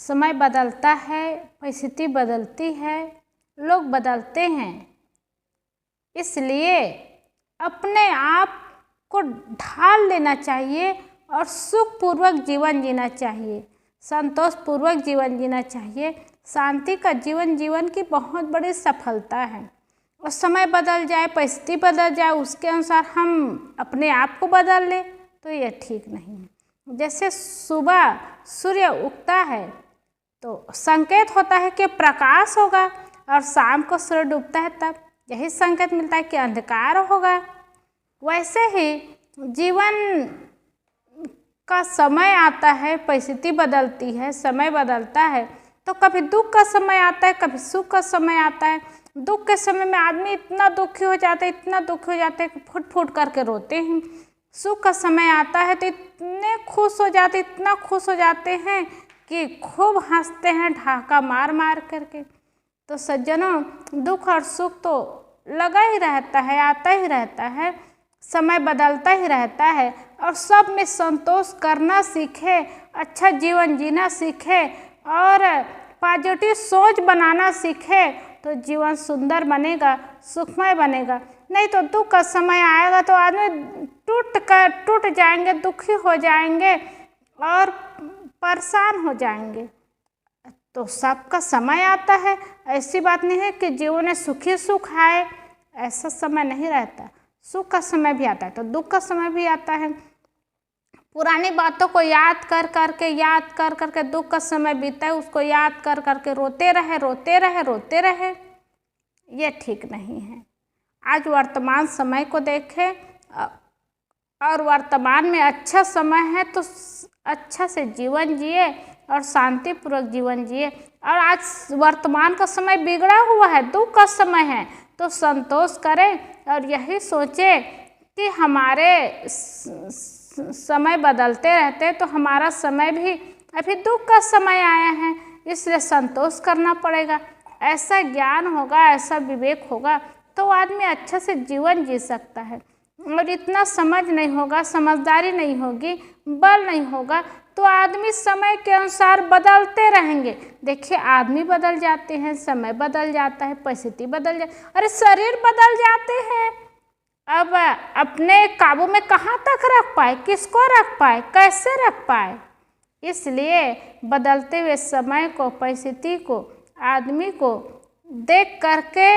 समय बदलता है, परिस्थिति बदलती है, लोग बदलते हैं, इसलिए अपने आप को ढाल लेना चाहिए और सुखपूर्वक जीवन जीना चाहिए, संतोषपूर्वक जीवन जीना चाहिए। शांति का जीवन जीवन की बहुत बड़ी सफलता है। और समय बदल जाए, परिस्थिति बदल जाए, उसके अनुसार हम अपने आप को बदल लें तो ये ठीक नहीं है। जैसे सुबह सूर्य उगता है तो संकेत होता है कि प्रकाश होगा, और शाम को सूर्य डूबता है तब यही संकेत मिलता है कि अंधकार होगा। वैसे ही जीवन का समय आता है, परिस्थिति बदलती है, समय बदलता है, तो कभी दुख का समय आता है, कभी सुख का समय आता है। दुख के समय में आदमी इतना दुखी हो जाता है, इतना दुखी हो जाता है कि फुट फुट करके रोते हैं। सुख का समय आता है तो इतने खुश हो जाते, इतना खुश हो जाते हैं कि खूब हंसते हैं ठहाका मार मार करके। तो सज्जनों, दुख और सुख तो लगा ही रहता है, आता ही रहता है, समय बदलता ही रहता है, और सब में संतोष करना सीखे, अच्छा जीवन जीना सीखे और पॉजिटिव सोच बनाना सीखे तो जीवन सुंदर बनेगा, सुखमय बनेगा। नहीं तो दुख का समय आएगा तो आदमी टूट जाएंगे, दुखी हो जाएंगे और परेशान हो जाएंगे। तो सबका समय आता है, ऐसी बात नहीं है कि जीवन में सुखी सुख आए, ऐसा समय नहीं रहता। सुख का समय भी आता है तो दुख का समय भी आता है। पुरानी बातों को याद कर करके दुख का समय बीता है, उसको याद कर करके रोते रहे, ये ठीक नहीं है। आज वर्तमान समय को देखें और वर्तमान में अच्छा समय है तो अच्छा से जीवन जिए और शांतिपूर्वक जीवन जिए। और आज वर्तमान का समय बिगड़ा हुआ है, दुख का समय है, तो संतोष करें और यही सोचे कि हमारे समय बदलते रहते तो हमारा समय भी अभी दुख का समय आया है, इसलिए संतोष करना पड़ेगा। ऐसा ज्ञान होगा, ऐसा विवेक होगा तो आदमी अच्छे से जीवन जी सकता है। और इतना समझ नहीं होगा, समझदारी नहीं होगी, बल नहीं होगा तो आदमी समय के अनुसार बदलते रहेंगे। देखिए, आदमी बदल जाते हैं, समय बदल जाता है, परिस्थिति बदल जाती, अरे शरीर बदल जाते हैं। अब अपने काबू में कहाँ तक रख पाए, किसको रख पाए, कैसे रख पाए। इसलिए बदलते हुए समय को, परिस्थिति को, आदमी को देख करके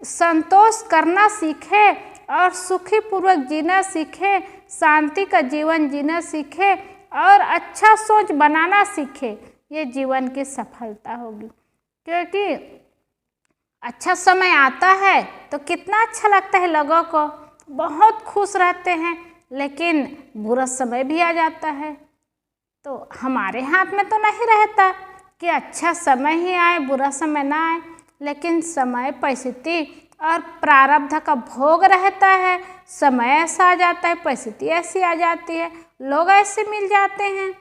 संतोष करना सीखे और सुखी पूर्वक जीना सीखे, शांति का जीवन जीना सीखे और अच्छा सोच बनाना सीखे। ये जीवन की सफलता होगी। क्योंकि अच्छा समय आता है तो कितना अच्छा लगता है, लोगों को बहुत खुश रहते हैं, लेकिन बुरा समय भी आ जाता है तो हमारे हाथ में तो नहीं रहता कि अच्छा समय ही आए, बुरा समय ना आए। लेकिन समय, परिस्थिति और प्रारब्ध का भोग रहता है। समय ऐसा आ जाता है, परिस्थिति ऐसी आ जाती है, लोग ऐसे मिल जाते हैं।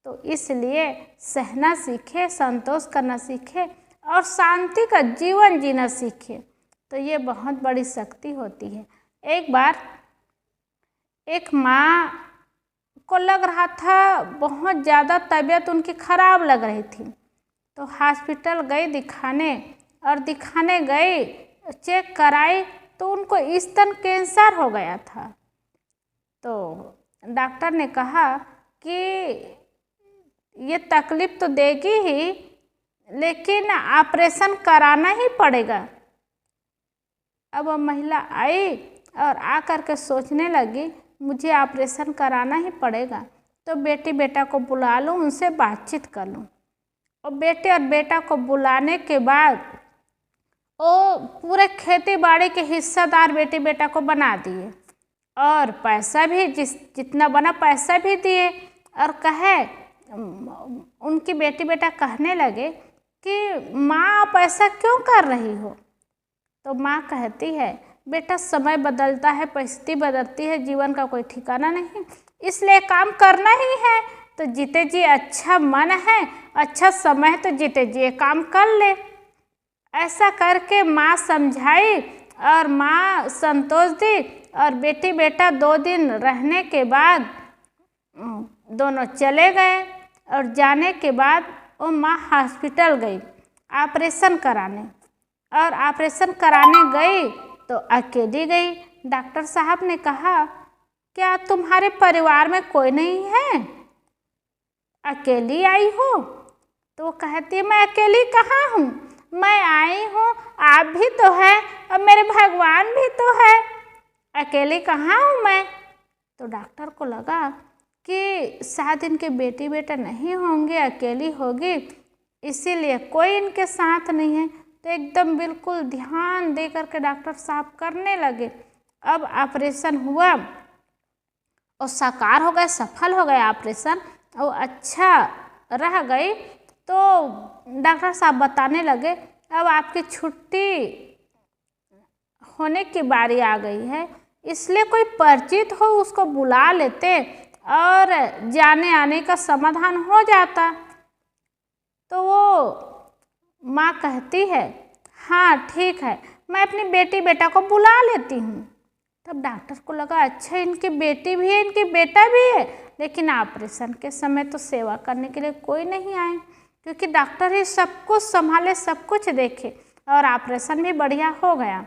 तो इसलिए सहना सीखे, संतोष करना सीखे और शांति का जीवन जीना सीखे, तो ये बहुत बड़ी शक्ति होती है। एक बार एक माँ को लग रहा था बहुत ज़्यादा तबीयत उनकी खराब लग रही थी, तो हॉस्पिटल गई दिखाने, और दिखाने गई, चेक कराई तो उनको स्तन कैंसर हो गया था। तो डॉक्टर ने कहा कि ये तकलीफ तो देगी ही, लेकिन ऑपरेशन कराना ही पड़ेगा। अब वो महिला आई और आकर के सोचने लगी मुझे ऑपरेशन कराना ही पड़ेगा, तो बेटी बेटा को बुला लूँ, उनसे बातचीत कर लूँ। और बेटे और बेटा को बुलाने के बाद वो पूरे खेती बाड़ी के हिस्सेदार बेटी बेटा को बना दिए और पैसा भी जितना बना पैसा भी दिए। और कहे, उनकी बेटी बेटा कहने लगे कि माँ आप ऐसा क्यों कर रही हो। तो माँ कहती है बेटा समय बदलता है, परिस्थिति बदलती है, जीवन का कोई ठिकाना नहीं, इसलिए काम करना ही है। तो जीते जी अच्छा मन है, अच्छा समय है, तो जीते जी काम कर ले। ऐसा करके माँ समझाई और माँ संतोष दी। और बेटी बेटा 2 दिन रहने के बाद दोनों चले गए। और जाने के बाद और माँ हॉस्पिटल गई ऑपरेशन कराने, और ऑपरेशन कराने गई तो अकेली गई। डॉक्टर साहब ने कहा, क्या तुम्हारे परिवार में कोई नहीं है, अकेली आई हो? तो वो कहती है, मैं अकेली कहाँ हूँ, मैं आई हूँ, आप भी तो है और मेरे भगवान भी तो है, अकेली कहाँ हूँ मैं? तो डॉक्टर को लगा कि शायद इनके बेटी बेटा नहीं होंगे, अकेली होगी, इसीलिए कोई इनके साथ नहीं है। तो एकदम बिल्कुल ध्यान दे करके डॉक्टर साहब करने लगे। अब ऑपरेशन हुआ और साकार हो गए, सफल हो गए ऑपरेशन, और अच्छा रह गई। तो डॉक्टर साहब बताने लगे, अब आपकी छुट्टी होने की बारी आ गई है, इसलिए कोई परिचित हो उसको बुला लेते और जाने आने का समाधान हो जाता। तो वो माँ कहती है, हाँ ठीक है, मैं अपनी बेटी बेटा को बुला लेती हूँ। तब डॉक्टर को लगा, अच्छा इनकी बेटी भी है, इनकी बेटा भी है, लेकिन ऑपरेशन के समय तो सेवा करने के लिए कोई नहीं आए, क्योंकि डॉक्टर ही सब कुछ संभाले, सब कुछ देखे, और ऑपरेशन भी बढ़िया हो गया।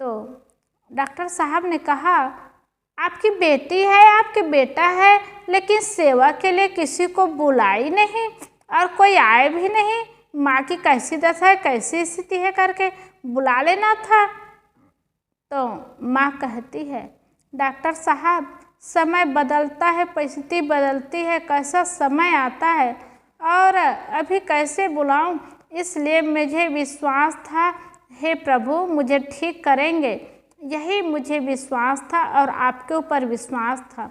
तो डॉक्टर साहब ने कहा, आपकी बेटी है, आपके बेटा है, लेकिन सेवा के लिए किसी को बुलाई नहीं और कोई आए भी नहीं, माँ की कैसी दशा है, कैसी स्थिति है करके बुला लेना था। तो माँ कहती है, डॉक्टर साहब समय बदलता है, परिस्थिति बदलती है, कैसा समय आता है और अभी कैसे बुलाऊं, इसलिए मुझे विश्वास था, हे प्रभु मुझे ठीक करेंगे, यही मुझे विश्वास था और आपके ऊपर विश्वास था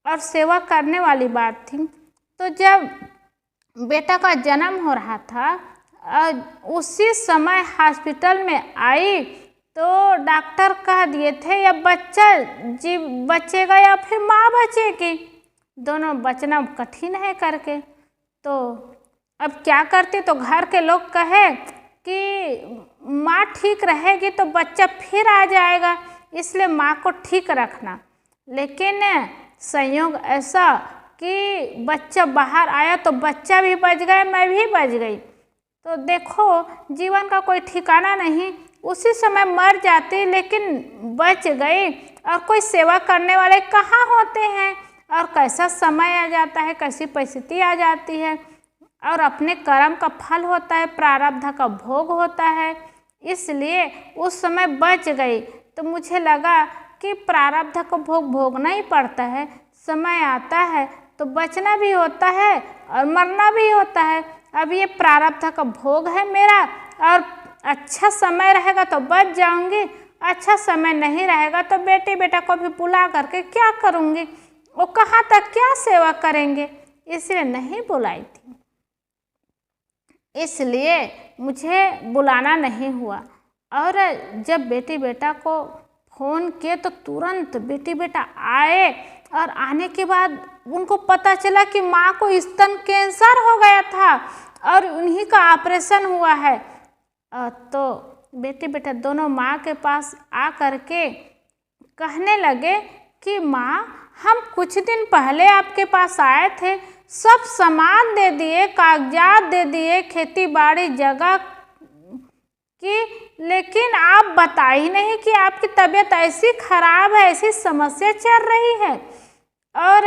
और सेवा करने वाली बात थी। तो जब बेटा का जन्म हो रहा था, उसी समय हॉस्पिटल में आई तो डॉक्टर कह दिए थे, या बच्चा जी बचेगा या फिर माँ बचेगी, दोनों बचना कठिन है करके। तो अब क्या करते, तो घर के लोग कहे कि माँ ठीक रहेगी तो बच्चा फिर आ जाएगा, इसलिए माँ को ठीक रखना। लेकिन संयोग ऐसा कि बच्चा बाहर आया तो बच्चा भी बच गया, मैं भी बच गई। तो देखो जीवन का कोई ठिकाना नहीं, उसी समय मर जाती लेकिन बच गई, और कोई सेवा करने वाले कहाँ होते हैं, और कैसा समय आ जाता है, कैसी परिस्थिति आ जाती है, और अपने कर्म का फल होता है, प्रारब्ध का भोग होता है, इसलिए उस समय बच गई। तो मुझे लगा कि प्रारब्ध को भोग भोगना ही पड़ता है, समय आता है तो बचना भी होता है और मरना भी होता है। अब ये प्रारब्ध का भोग है मेरा, और अच्छा समय रहेगा तो बच जाऊंगी, अच्छा समय नहीं रहेगा तो बेटे बेटा को भी बुला करके क्या करूंगी, वो कहाँ तक क्या सेवा करेंगे, इसलिए नहीं बुलाई थी, इसलिए मुझे बुलाना नहीं हुआ। और जब बेटी बेटा को फ़ोन किए तो तुरंत बेटी बेटा आए, और आने के बाद उनको पता चला कि माँ को स्तन कैंसर हो गया था और उन्हीं का ऑपरेशन हुआ है। तो बेटी बेटा दोनों माँ के पास आ करके कहने लगे कि माँ हम कुछ दिन पहले आपके पास आए थे, सब सामान दे दिए, कागजात दे दिए, खेती बाड़ी जगह की, लेकिन आप बता ही नहीं कि आपकी तबीयत ऐसी खराब है, ऐसी समस्या चल रही है, और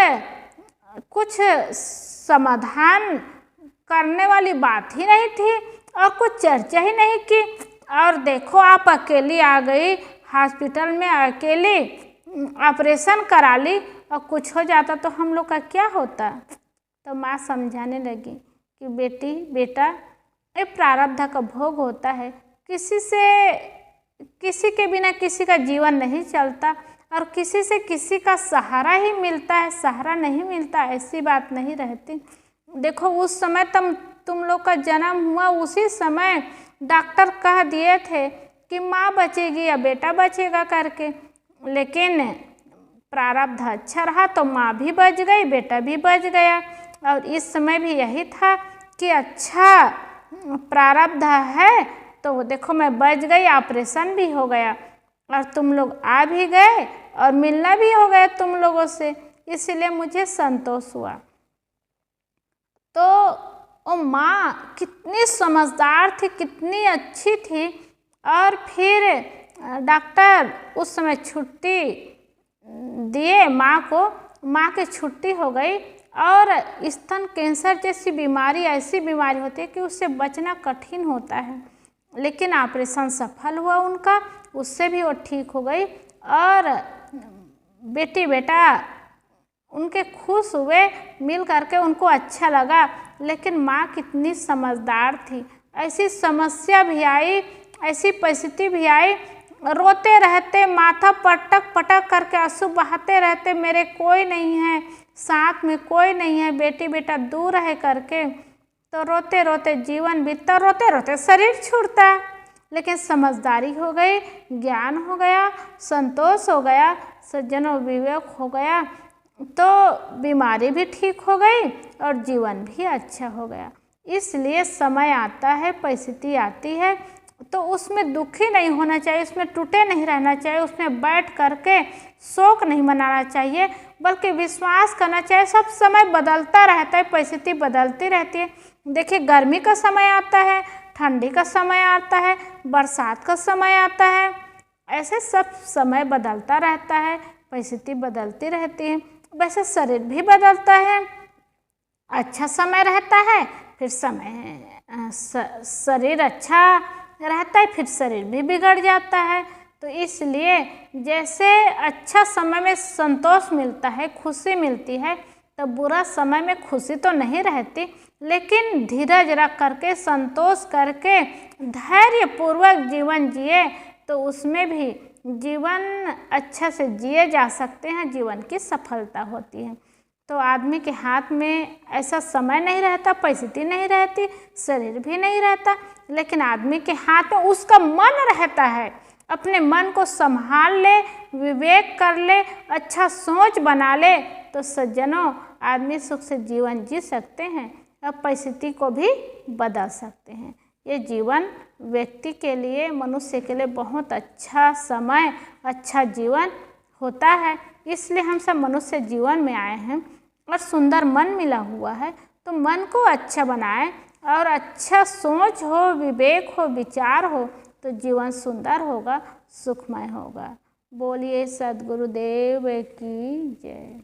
कुछ समाधान करने वाली बात ही नहीं थी और कुछ चर्चा ही नहीं की, और देखो आप अकेली आ गई हॉस्पिटल में, अकेली ऑपरेशन करा ली, और कुछ हो जाता तो हम लोग का क्या होता। तो माँ समझाने लगी कि बेटी बेटा ये प्रारब्ध का भोग होता है, किसी के बिना किसी का जीवन नहीं चलता, और किसी से किसी का सहारा ही मिलता है, सहारा नहीं मिलता ऐसी बात नहीं रहती। देखो उस समय तुम लोग का जन्म हुआ, उसी समय डॉक्टर कह दिए थे कि माँ बचेगी या बेटा बचेगा करके, लेकिन प्रारब्ध अच्छा रहा तो माँ भी बच गई, बेटा भी बच गया, और इस समय भी यही था कि अच्छा प्रारब्ध है तो देखो मैं बच गई, ऑपरेशन भी हो गया और तुम लोग आ भी गए और मिलना भी हो गया तुम लोगों से, इसलिए मुझे संतोष हुआ। तो और माँ कितनी समझदार थी, कितनी अच्छी थी। और फिर डॉक्टर उस समय छुट्टी दिए माँ को, माँ की छुट्टी हो गई। और स्तन कैंसर जैसी बीमारी ऐसी बीमारी होती है कि उससे बचना कठिन होता है, लेकिन ऑपरेशन सफल हुआ उनका, उससे भी वो ठीक हो गई। और बेटी बेटा उनके खुश हुए, मिल करके उनको अच्छा लगा। लेकिन माँ कितनी समझदार थी, ऐसी समस्या भी आई, ऐसी परिस्थिति भी आई, रोते रहते, माथा पटक पटक करके आंसू बहाते रहते, मेरे कोई नहीं है, साथ में कोई नहीं है, बेटी बेटा दूर है करके। तो रोते रोते जीवन बीतता, रोते रोते शरीर छूटता। लेकिन समझदारी हो गई, ज्ञान हो गया, संतोष हो गया, सज्जनों विवेक हो गया, तो बीमारी भी ठीक हो गई और जीवन भी अच्छा हो गया। इसलिए समय आता है, परिस्थिति आती है, तो उसमें दुखी नहीं होना चाहिए, उसमें टूटे नहीं रहना चाहिए, उसमें बैठ करके शोक नहीं मनाना चाहिए, बल्कि विश्वास करना चाहिए। सब समय बदलता रहता है, परिस्थिति बदलती रहती है। देखिए, गर्मी का समय आता है, ठंडी का समय आता है, बरसात का समय आता है, ऐसे सब समय बदलता रहता है, परिस्थिति बदलती रहती है। वैसे शरीर भी बदलता है, अच्छा समय रहता है, फिर शरीर अच्छा रहता है, फिर शरीर भी बिगड़ जाता है। तो इसलिए जैसे अच्छा समय में संतोष मिलता है, खुशी मिलती है, तो बुरा समय में खुशी तो नहीं रहती, लेकिन धीरज रख करके, संतोष करके, धैर्यपूर्वक जीवन जिए तो उसमें भी जीवन अच्छा से जिए जा सकते हैं, जीवन की सफलता होती है। तो आदमी के हाथ में ऐसा समय नहीं रहता, परिस्थिति नहीं रहती, शरीर भी नहीं रहता, लेकिन आदमी के हाथ में उसका मन रहता है। अपने मन को संभाल ले, विवेक कर ले, अच्छा सोच बना ले, तो सज्जनों आदमी सुख से जीवन जी सकते हैं और परिस्थिति को भी बदल सकते हैं। ये जीवन व्यक्ति के लिए, मनुष्य के लिए बहुत अच्छा समय, अच्छा जीवन होता है। इसलिए हम सब मनुष्य जीवन में आए हैं और सुंदर मन मिला हुआ है, तो मन को अच्छा बनाएं और अच्छा सोच हो, विवेक हो, विचार हो, तो जीवन सुंदर होगा, सुखमय होगा। बोलिए सद्गुरुदेव की जय।